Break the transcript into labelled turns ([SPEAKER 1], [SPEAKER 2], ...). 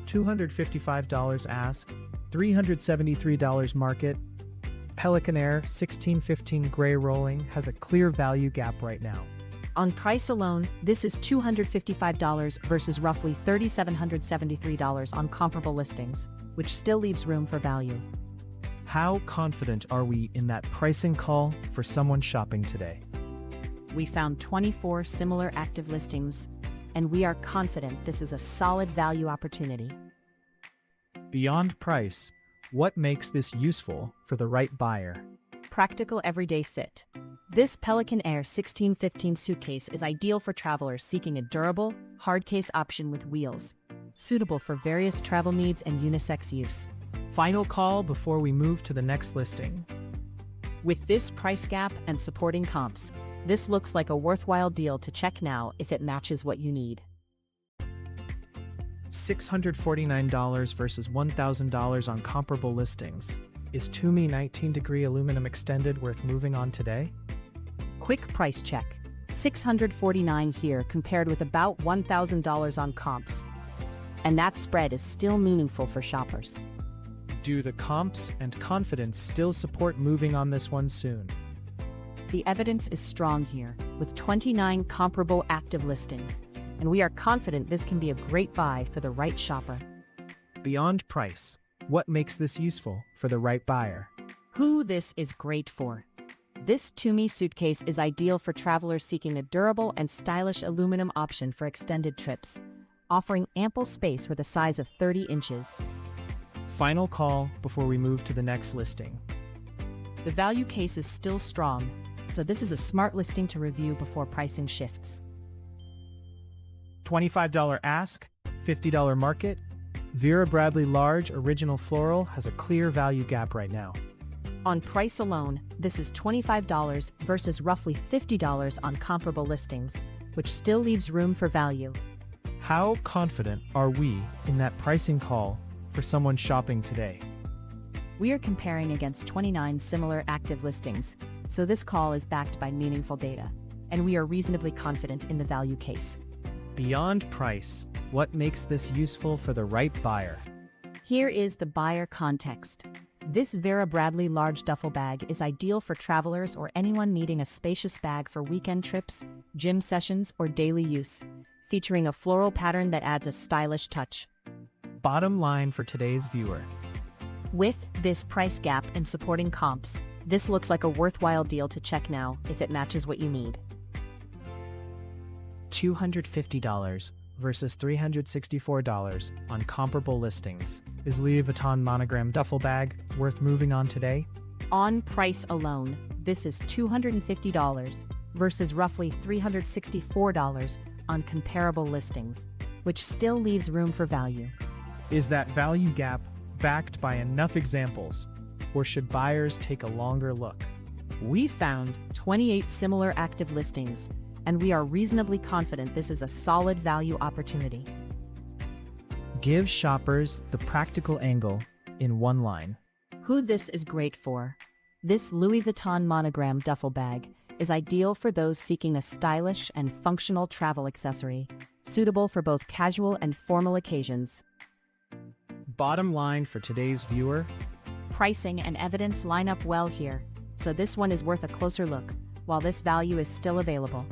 [SPEAKER 1] $255 ask, $373 market. Pelican Air 1615 gray rolling has a clear value gap right now.
[SPEAKER 2] On price alone, this is $255 versus roughly $3,773 on comparable listings, which still leaves room for value.
[SPEAKER 1] How confident are we in that pricing call for someone shopping today?
[SPEAKER 2] We found 24 similar active listings, and we are confident this is a solid value opportunity.
[SPEAKER 1] Beyond price, what makes this useful for the right buyer?
[SPEAKER 2] Practical everyday fit. This Pelican Air 1615 suitcase is ideal for travelers seeking a durable, hardcase option with wheels, suitable for various travel needs and unisex use.
[SPEAKER 1] Final call before we move to the next listing.
[SPEAKER 2] With this price gap and supporting comps, this looks like a worthwhile deal to check now if it matches what you need.
[SPEAKER 1] $649 versus $1,000 on comparable listings. Is TUMI 19-degree aluminum extended worth moving on today?
[SPEAKER 2] Quick price check. $649 here compared with about $1,000 on comps. And that spread is still meaningful for shoppers.
[SPEAKER 1] Do the comps and confidence still support moving on this one soon?
[SPEAKER 2] The evidence is strong here, with 29 comparable active listings, and we are confident this can be a great buy for the right shopper.
[SPEAKER 1] Beyond price, what makes this useful for the right buyer?
[SPEAKER 2] Who this is great for. This TUMI suitcase is ideal for travelers seeking a durable and stylish aluminum option for extended trips, offering ample space with a size of 30 inches.
[SPEAKER 1] Final call before we move to the next listing.
[SPEAKER 2] The value case is still strong, so this is a smart listing to review before pricing shifts.
[SPEAKER 1] $25 ask, $50 market. Vera Bradley Large Original Floral has a clear value gap right now.
[SPEAKER 2] On price alone, this is $25 versus roughly $50 on comparable listings, which still leaves room for value.
[SPEAKER 1] How confident are we in that pricing call for someone shopping today?
[SPEAKER 2] We are comparing against 29 similar active listings, so this call is backed by meaningful data, and we are reasonably confident in the value case.
[SPEAKER 1] Beyond price, what makes this useful for the right buyer?
[SPEAKER 2] Here is the buyer context. This Vera Bradley large duffel bag is ideal for travelers or anyone needing a spacious bag for weekend trips, gym sessions, or daily use, featuring a floral pattern that adds a stylish touch.
[SPEAKER 1] Bottom line for today's viewer.
[SPEAKER 2] With this price gap and supporting comps, this looks like a worthwhile deal to check now if it matches what you need.
[SPEAKER 1] $250 versus $364 on comparable listings. Is Louis Vuitton Monogram duffel bag worth moving on today?
[SPEAKER 2] On price alone, this is $250 versus roughly $364 on comparable listings, which still leaves room for value.
[SPEAKER 1] Is that value gap backed by enough examples, or should buyers take a longer look?
[SPEAKER 2] We found 28 similar active listings, and we are reasonably confident this is a solid value opportunity.
[SPEAKER 1] Give shoppers the practical angle in one line.
[SPEAKER 2] Who this is great for. This Louis Vuitton Monogram duffel bag is ideal for those seeking a stylish and functional travel accessory, suitable for both casual and formal occasions.
[SPEAKER 1] Bottom line for today's viewer.
[SPEAKER 2] Pricing and evidence line up well here, so this one is worth a closer look, while this value is still available.